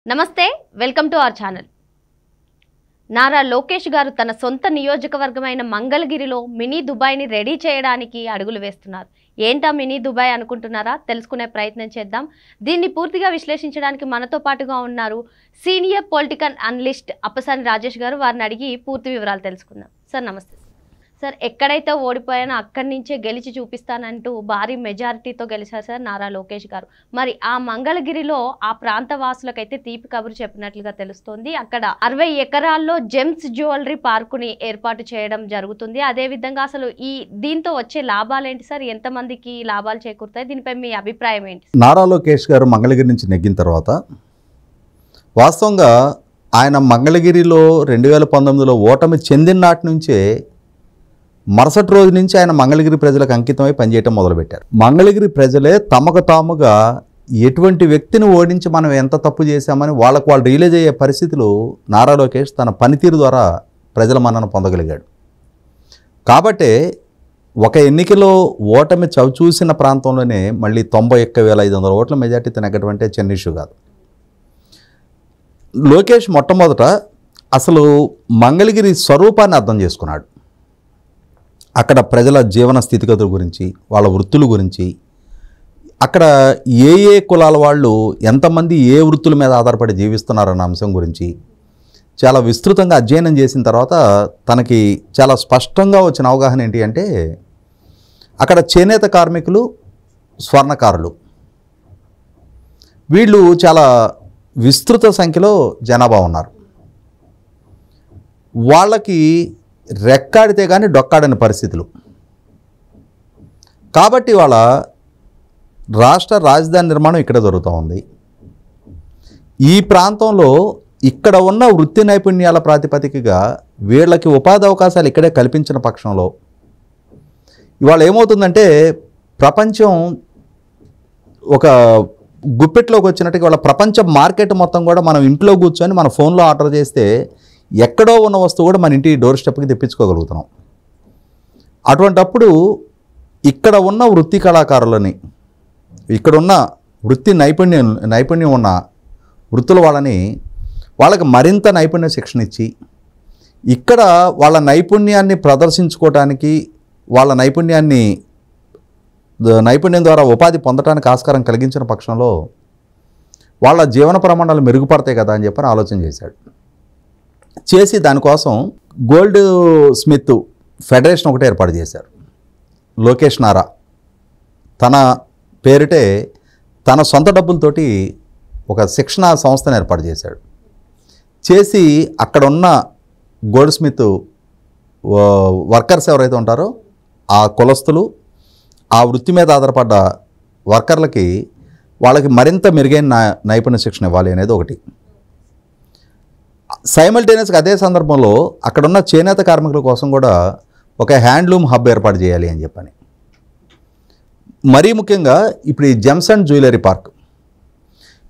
నమస్తే welcome to our channel. Nara Lokesh గారు తన సొంత నియోజకవర్గమైన మంగళగిరిలో మినీ దుబాయ్ని రెడీ చేయడానికి అడుగులు వేస్తున్నారు. ఏంటా మినీ దుబాయ్ అనుకుంటున్నారా? తెలుసుకునే ప్రయత్నం చేద్దాం. దీన్ని పూర్తిగా విశ్లేషించడానికి మనతో పాటుగా ఉన్నారు senior political analyst Appasani Rajesh గారు. వారిని అడిగి పూర్తి వివరాలు తెలుసుకుందాం. సార్ నమస్తే. సార్, ఎక్కడైతే ఓడిపోయానో అక్కడి నుంచే గెలిచి చూపిస్తానంటూ భారీ మెజారిటీతో గెలిచారు సార్ నారా లోకేష్ గారు. మరి ఆ మంగళగిరిలో ఆ ప్రాంత వాసులకైతే తీపి కబురు చెప్పినట్లుగా తెలుస్తోంది. అక్కడ 60 ఎకరాల్లో జెమ్స్ జ్యువెలరీ పార్కుని ఏర్పాటు చేయడం జరుగుతుంది. అదేవిధంగా అసలు దీంతో వచ్చే లాభాలు ఏంటి సార్? ఎంతమందికి లాభాలు చేకూరుతాయి? దీనిపై మీ అభిప్రాయం ఏంటి? నారా లోకేష్ గారు మంగళగిరి నుంచి నెగ్గిన తర్వాత వాస్తవంగా ఆయన మంగళగిరిలో 2019లో ఓటమి చెందిన నాటి నుంచే మరుసటి రోజు నుంచి ఆయన మంగళగిరి ప్రజలకు అంకితమై పనిచేయటం మొదలుపెట్టారు. మంగళగిరి ప్రజలే తమకు తాముగా ఎటువంటి వ్యక్తిని ఓడించి మనం ఎంత తప్పు చేశామని వాళ్ళు రియలైజ్ అయ్యే పరిస్థితులు నారా లోకేష్ తన పనితీరు ద్వారా ప్రజల మన్నన పొందగలిగాడు. కాబట్టే ఒక ఎన్నికలో ఓటమి చవిచూసిన ప్రాంతంలోనే మళ్ళీ 91,500 ఓట్ల మెజార్టీ నెగ్గటమంటే చిన్న ఇష్యూ కాదు. లోకేష్ మొట్టమొదట అసలు మంగళగిరి స్వరూపాన్ని అర్థం చేసుకున్నాడు. అక్కడ ప్రజల జీవన స్థితిగతుల గురించి, వాళ్ళ వృత్తుల గురించి, అక్కడ ఏ కులాల వాళ్ళు ఎంతమంది ఏ వృత్తుల మీద ఆధారపడి జీవిస్తున్నారన్న అంశం గురించి చాలా విస్తృతంగా అధ్యయనం చేసిన తర్వాత తనకి చాలా స్పష్టంగా వచ్చిన అవగాహన ఏంటి అంటే, అక్కడ చేనేత కార్మికులు, స్వర్ణకారులు వీళ్ళు చాలా విస్తృత సంఖ్యలో జనాభా ఉన్నారు. వాళ్ళకి రెక్కాడితే కానీ డొక్కాడని పరిస్థితులు. కాబట్టి వాళ్ళ రాష్ట్ర రాజధాని నిర్మాణం ఇక్కడ జరుగుతూ ఉంది. ఈ ప్రాంతంలో ఇక్కడ ఉన్న వృత్తి నైపుణ్యాల ప్రాతిపదికగా వీళ్ళకి ఉపాధి అవకాశాలు ఇక్కడే కల్పించిన పక్షంలో ఇవాళ ఏమవుతుందంటే, ప్రపంచం ఒక గుప్పెట్లోకి వచ్చినట్టుగా వాళ్ళ ప్రపంచ మార్కెట్ మొత్తం కూడా మనం ఇంట్లో కూర్చొని మన ఫోన్లో ఆర్డర్ చేస్తే ఎక్కడో ఉన్న వస్తువు కూడా మన ఇంటి డోర్ స్టెప్కి తెప్పించుకోగలుగుతున్నాం. అటువంటప్పుడు ఇక్కడ ఉన్న వృత్తి కళాకారులని, ఇక్కడున్న వృత్తి నైపుణ్యం ఉన్న వృత్తుల వాళ్ళకి మరింత నైపుణ్య శిక్షణ ఇచ్చి ఇక్కడ వాళ్ళ నైపుణ్యాన్ని ప్రదర్శించుకోవడానికి, వాళ్ళ నైపుణ్యం ద్వారా ఉపాధి పొందడానికి ఆస్కారం కలిగించిన పక్షంలో వాళ్ళ జీవన ప్రమాణాలు మెరుగుపడతాయి కదా అని చెప్పని ఆలోచన చేసి దానికోసం గోల్డ్ స్మిత్ ఫెడరేషన్ ఒకటి ఏర్పాటు చేశారు. లోకేష్ నారా తన పేరిటే తన సొంత డబ్బులతోటి ఒక శిక్షణా సంస్థను ఏర్పాటు చేసి అక్కడ ఉన్న గోల్డ్ స్మిత్ వర్కర్స్ ఎవరైతే ఉంటారో ఆ కులస్తులు, ఆ వృత్తి మీద ఆధారపడ్డ వర్కర్లకి వాళ్ళకి మరింత మెరుగైన నైపుణ్య శిక్షణ ఇవ్వాలి అనేది ఒకటి. సైమల్టేనియస్గా అదే సందర్భంలో అక్కడున్న చేనేత కార్మికుల కోసం కూడా ఒక హ్యాండ్లూమ్ హబ్ ఏర్పాటు చేయాలి అని చెప్పని. మరీ ముఖ్యంగా ఇప్పుడు ఈ జెమ్స్ అండ్ జ్యువెలరీ పార్క్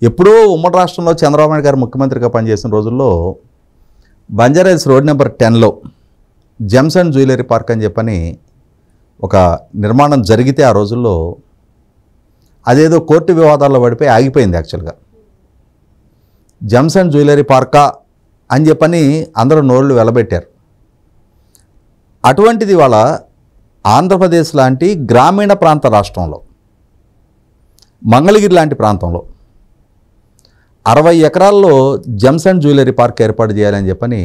ఎప్పుడూ ఉమ్మడి రాష్ట్రంలో చంద్రబాబు నాయుడు గారు ముఖ్యమంత్రిగా పనిచేసిన రోజుల్లో బంజారాహిల్స్ రోడ్ నెంబర్ 10లో జెమ్స్ అండ్ జ్యువెలరీ పార్క్ అని చెప్పని ఒక నిర్మాణం జరిగితే ఆ రోజుల్లో అదేదో కోర్టు వివాదాల్లో పడిపోయి ఆగిపోయింది. యాక్చువల్గా జెమ్స్ అండ్ జ్యువెలరీ పార్కా అని చెప్పని అందరూ నోళ్ళు వెలబెట్టారు. అటువంటిది వాళ్ళ ఆంధ్రప్రదేశ్ లాంటి గ్రామీణ ప్రాంత రాష్ట్రంలో, మంగళగిరి లాంటి ప్రాంతంలో 60 ఎకరాల్లో జెమ్స్ అండ్ జ్యువెలరీ పార్క్ ఏర్పాటు చేయాలని చెప్పని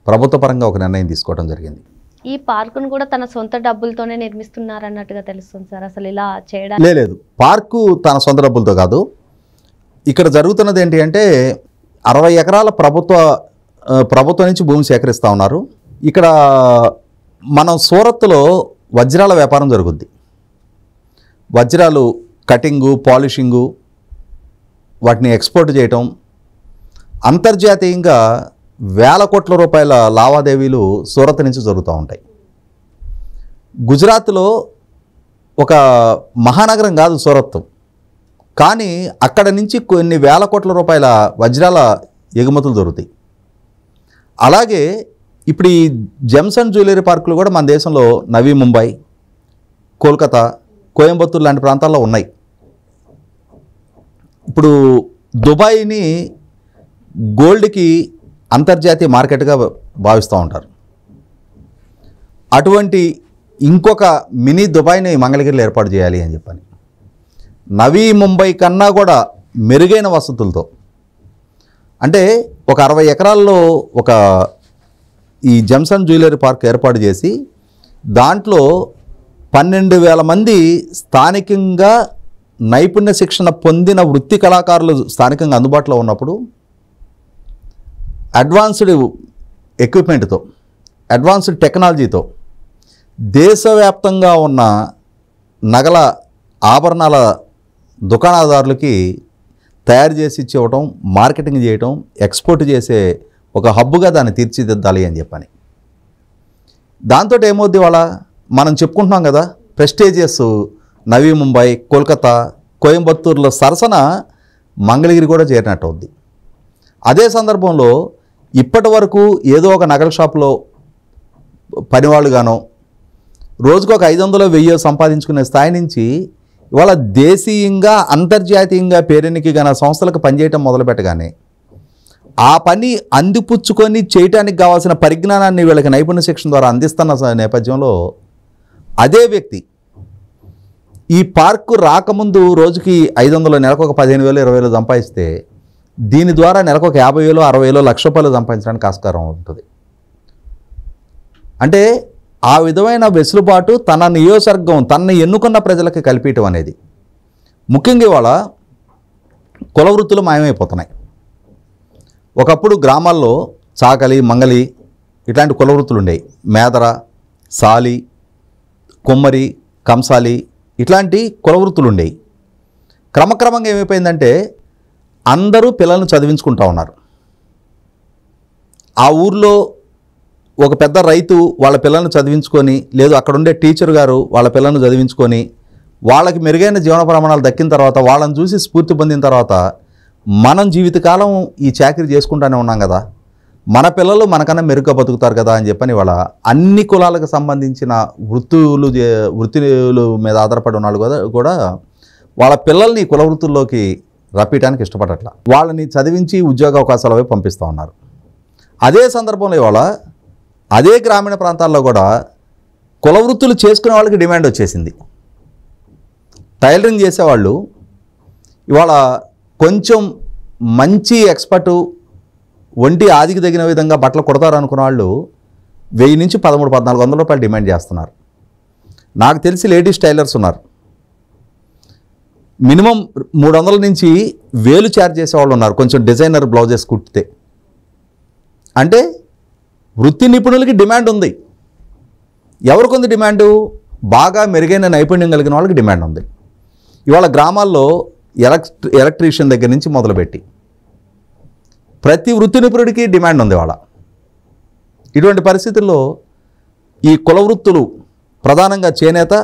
ప్రభుత్వ పరంగా ఒక నిర్ణయం తీసుకోవడం జరిగింది. ఈ పార్కును కూడా తన సొంత డబ్బులతోనే నిర్మిస్తున్నారన్నట్టుగా తెలుస్తుంది సార్. అసలు ఇలా చేయడం లేదు, పార్కు తన సొంత డబ్బులతో కాదు. ఇక్కడ జరుగుతున్నది ఏంటి అంటే, 60 ఎకరాల ప్రభుత్వం నుంచి భూమి సేకరిస్తూ ఉన్నారు. ఇక్కడ మనం సూరత్లో వజ్రాల వ్యాపారం జరుగుద్ది. వజ్రాలు కటింగు, పాలిషింగు, వాటిని ఎక్స్పోర్ట్ చేయటం, అంతర్జాతీయంగా వేల కోట్ల రూపాయల లావాదేవీలు సూరత్ నుంచి జరుగుతూ ఉంటాయి. గుజరాత్లో ఒక మహానగరం కాదు సూరత్, కానీ అక్కడ నుంచి కొన్ని వేల కోట్ల రూపాయల వజ్రాల ఎగుమతులు జరుగుతాయి. అలాగే ఇప్పుడు ఈ జెమ్స్ అండ్ జ్యువెలరీ పార్కులు కూడా మన దేశంలో నవీ ముంబై, కోల్కతా, కోయంబత్తూర్ లాంటి ప్రాంతాల్లో ఉన్నాయి. ఇప్పుడు దుబాయ్ని గోల్డ్కి అంతర్జాతీయ మార్కెట్గా భావిస్తూ ఉంటారు. అటువంటి ఇంకొక మినీ దుబాయ్ని మంగళగిరిలో ఏర్పాటు చేయాలి అని చెప్పని నవీ ముంబై కన్నా కూడా మెరుగైన వసతులతో, అంటే ఒక 60 ఎకరాల్లో ఒక ఈ జెమ్సన్ జ్యువెలరీ పార్క్ ఏర్పాటు చేసి దాంట్లో 12,000 మంది స్థానికంగా నైపుణ్య శిక్షణ పొందిన వృత్తి కళాకారులు స్థానికంగా అందుబాటులో ఉన్నప్పుడు అడ్వాన్స్డ్ ఎక్విప్మెంట్తో, అడ్వాన్స్డ్ టెక్నాలజీతో దేశవ్యాప్తంగా ఉన్న నగల ఆభరణాల దుకాణదారులకి తయారు చేసి ఇచ్చేవటం, మార్కెటింగ్ చేయటం, ఎక్స్పోర్ట్ చేసే ఒక హబ్బుగా దాన్ని తీర్చిదిద్దాలి అని చెప్పని. దాంతో ఏమవుద్ది, వాళ్ళ మనం చెప్పుకుంటున్నాం కదా, ప్రెస్టీజియస్ నవీ ముంబై, కోల్కతా, కోయంబత్తూరులో సరసన మంగళగిరి కూడా చేరినట్టు అవుద్ది. అదే సందర్భంలో ఇప్పటి వరకు ఏదో ఒక నగల షాపులో పనివాళ్ళుగానో రోజుకు ఒక 500-1000 సంపాదించుకునే స్థాయి నుంచి ఇవాళ దేశీయంగా అంతర్జాతీయంగా పేరెనికి గల సంస్థలకు పనిచేయటం మొదలుపెట్టగానే ఆ పని అందిపుచ్చుకొని చేయటానికి కావాల్సిన పరిజ్ఞానాన్ని వీళ్ళకి నైపుణ్య శిక్షణ ద్వారా అందిస్తున్న నేపథ్యంలో అదే వ్యక్తి ఈ పార్కు రాకముందు రోజుకి 500, నెలకు ఒక 15,000, 20,000 సంపాదిస్తే దీని ద్వారా నెలకు ఒక 50,000, 60,000, ₹1,00,000 సంపాదించడానికి ఆస్కారం ఉంటుంది. అంటే ఆ విధమైన వెసులుబాటు తన నియోజకవర్గం, తనని ఎన్నుకున్న ప్రజలకు కల్పించడం అనేది. ముఖ్యంగా ఇవాళ కుల వృత్తులు మాయమైపోతున్నాయి. ఒకప్పుడు గ్రామాల్లో చాకలి, మంగలి ఇట్లాంటి కుల వృత్తులు ఉండేవి. మేదర, సాలి, కొమ్మరి, కంసాలి ఇట్లాంటి కుల వృత్తులు ఉండేవి. క్రమక్రమంగా ఏమైపోయిందంటే అందరూ పిల్లలను చదివించుకుంటూ ఉన్నారు. ఆ ఊర్లో ఒక పెద్ద రైతు వాళ్ళ పిల్లలను చదివించుకొని, లేదు అక్కడుండే టీచర్ గారు వాళ్ళ పిల్లలను చదివించుకొని వాళ్ళకి మెరుగైన జీవన ప్రమాణాలు దక్కిన తర్వాత, వాళ్ళని చూసి స్ఫూర్తి పొందిన తర్వాత మనం జీవితకాలం ఈ చాకరీ చేసుకుంటూనే ఉన్నాం కదా, మన పిల్లలు మనకన్నా మెరుగ్గా బతుకుతారు కదా అని చెప్పని వాళ్ళ అన్ని కులాలకు సంబంధించిన వృత్తుల మీద ఆధారపడి ఉన్నాళ్ళు కూడా వాళ్ళ పిల్లల్ని కుల వృత్తుల్లోకి రప్పించడానికి ఇష్టపడట్ల. వాళ్ళని చదివించి ఉద్యోగ అవకాశాల వైపు పంపిస్తూ ఉన్నారు. అదే సందర్భంలో ఇవాళ అదే గ్రామీణ ప్రాంతాల్లో కూడా కుల వృత్తులు చేసుకునే వాళ్ళకి డిమాండ్ వచ్చేసింది. టైలరింగ్ చేసేవాళ్ళు ఇవాళ కొంచెం మంచి ఎక్స్పర్టు, ఒంటి ఆదికి తగిన విధంగా బట్టలు కుడతారు అనుకున్న వాళ్ళు 1000 నుంచి 1300-1400 రూపాయలు డిమాండ్ చేస్తున్నారు. నాకు తెలిసి లేడీస్ టైలర్స్ ఉన్నారు, మినిమం 300 నుంచి 1000 ఛార్జ్ చేసేవాళ్ళు ఉన్నారు కొంచెం డిజైనర్ బ్లౌజెస్ కుట్టితే. అంటే వృత్తి నిపుణులకి డిమాండ్ ఉంది. ఎవరికి ఉంది డిమాండు? బాగా మెరుగైన నైపుణ్యం కలిగిన వాళ్ళకి డిమాండ్ ఉంది. ఇవాళ గ్రామాల్లో ఎలక్ట్రీషియన్ దగ్గర నుంచి మొదలుపెట్టి ప్రతి వృత్తి నిపుణుడికి డిమాండ్ ఉంది ఇవాళ. ఇటువంటి పరిస్థితుల్లో ఈ కుల వృత్తులు ప్రధానంగా చేనేత,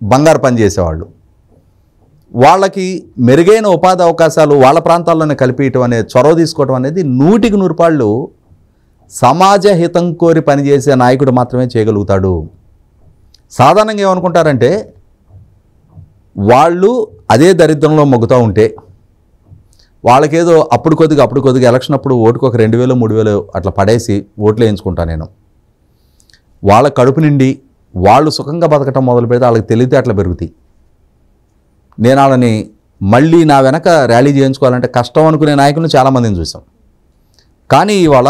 బంగారు పని చేసేవాళ్ళు, వాళ్ళకి మెరుగైన ఉపాధి అవకాశాలు వాళ్ళ ప్రాంతాల్లోనే కల్పించడం అనే చొరవ తీసుకోవడం అనేది 100కి 100 రూపాయలు సమాజ హితం కోరి పనిచేసే నాయకుడు మాత్రమే చేయగలుగుతాడు. సాధారణంగా ఏమనుకుంటారంటే వాళ్ళు అదే దరిద్రంలో మొగ్గుతూ ఉంటే వాళ్ళకేదో అప్పుడు కొద్దిగా ఎలక్షన్ అప్పుడు ఓటుకు ఒక 2,000, 3,000 అట్లా పడేసి ఓట్లు వేయించుకుంటా నేను. వాళ్ళ కడుపు నిండి వాళ్ళు సుఖంగా బతకటం మొదలు పెడితే వాళ్ళకి తెలివితేటలు పెరుగుతాయి. నేను వాళ్ళని మళ్ళీ నా వెనక ర్యాలీ చేయించుకోవాలంటే కష్టం అనుకునే నాయకులను చాలామందిని చూసాం. కానీ ఇవాళ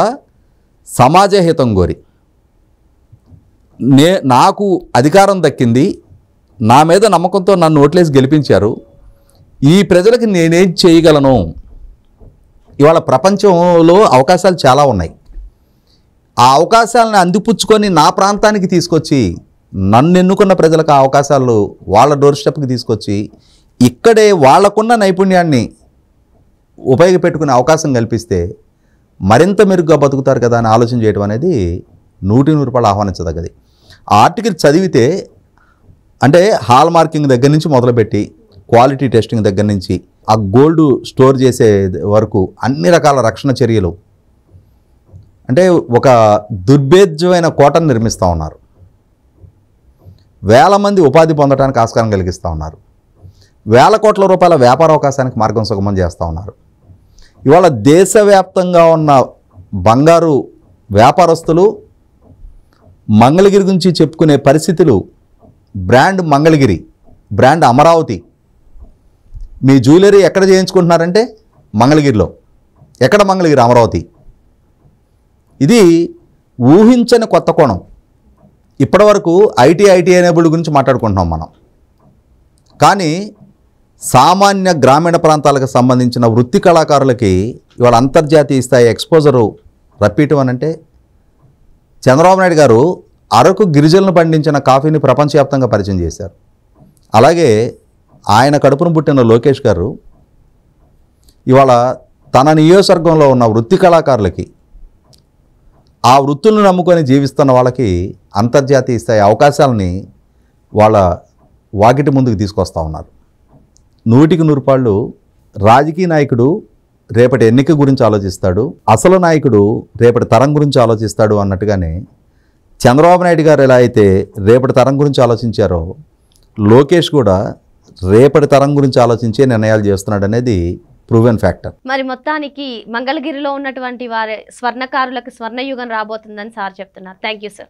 సమాజ హితం కోరి నాకు అధికారం దక్కింది, నా మీద నమ్మకంతో నన్ను ఓట్లేసి గెలిపించారు, ఈ ప్రజలకి నేనేం చేయగలను? ఇవాళ ప్రపంచంలో అవకాశాలు చాలా ఉన్నాయి. ఆ అవకాశాలను అందిపుచ్చుకొని నా ప్రాంతానికి తీసుకొచ్చి నన్ను ఎన్నుకున్న ప్రజలకు ఆ అవకాశాలు వాళ్ళ డోర్ స్టెప్కి తీసుకొచ్చి ఇక్కడే వాళ్లకున్న నైపుణ్యాన్ని ఉపయోగపెట్టుకునే అవకాశం కల్పిస్తే మరింత మెరుగ్గా బతుకుతారు కదా అని ఆలోచన చేయడం అనేది 100 రూపాయలు ఆహ్వానించదగ్గది. ఆ ఆర్టికల్ చదివితే అంటే హాల్ మార్కింగ్ దగ్గర నుంచి మొదలుపెట్టి క్వాలిటీ టెస్టింగ్ దగ్గర నుంచి ఆ గోల్డ్ స్టోర్ చేసే వరకు అన్ని రకాల రక్షణ చర్యలు, అంటే ఒక దుర్భేద్యమైన కోటను నిర్మిస్తూ ఉన్నారు. వేల మంది ఉపాధి పొందడానికి ఆస్కారం కలిగిస్తూ ఉన్నారు. వేల కోట్ల రూపాయల వ్యాపార అవకాశానికి మార్గం సుగమం చేస్తూ ఉన్నారు. ఇవాళ దేశవ్యాప్తంగా ఉన్న బంగారు వ్యాపారస్తులు మంగళగిరి గురించి చెప్పుకునే పరిస్థితులు, బ్రాండ్ మంగళగిరి, బ్రాండ్ అమరావతి. మీ జ్యువెలరీ ఎక్కడ చేయించుకుంటున్నారంటే మంగళగిరిలో. ఎక్కడ మంగళగిరి? అమరావతి. ఇది ఊహించని కొత్త కోణం. ఇప్పటివరకు ఐటీ ఎనేబుల్డ్ గురించి మాట్లాడుకుంటున్నాం మనం. కానీ సామాన్య గ్రామీణ ప్రాంతాలకు సంబంధించిన వృత్తి కళాకారులకి ఇవాళ అంతర్జాతీయ స్థాయి ఎక్స్పోజరు రప్పించడం అనంటే చంద్రబాబు నాయుడు గారు అరకు గిరిజనులు పండించిన కాఫీని ప్రపంచవ్యాప్తంగా పరిచయం చేశారు. అలాగే ఆయన కడుపును పుట్టిన లోకేష్ గారు ఇవాళ తన నియోజకవర్గంలో ఉన్న వృత్తి కళాకారులకి, ఆ వృత్తులను నమ్ముకొని జీవిస్తున్న వాళ్ళకి అంతర్జాతీయ స్థాయి అవకాశాలని వాళ్ళ వాకిటి ముందుకు తీసుకొస్తూ ఉన్నారు. 100కి 100 పాళ్ళు రాజకీయ నాయకుడు రేపటి ఎన్నిక గురించి ఆలోచిస్తాడు, అసలు నాయకుడు రేపటి తరం గురించి ఆలోచిస్తాడు అన్నట్టుగానే చంద్రబాబు నాయుడు గారు ఎలా అయితే రేపటి తరం గురించి ఆలోచించారో లోకేష్ కూడా రేపటి తరం గురించి ఆలోచించే నిర్ణయాలు చేస్తున్నాడు అనేది ప్రూవెన్ ఫ్యాక్టర్. మరి మొత్తానికి మంగళగిరిలో ఉన్నటువంటి వారి స్వర్ణకారులకు స్వర్ణయుగం రాబోతుందని సార్ చెప్తున్నారు. Thank you sir.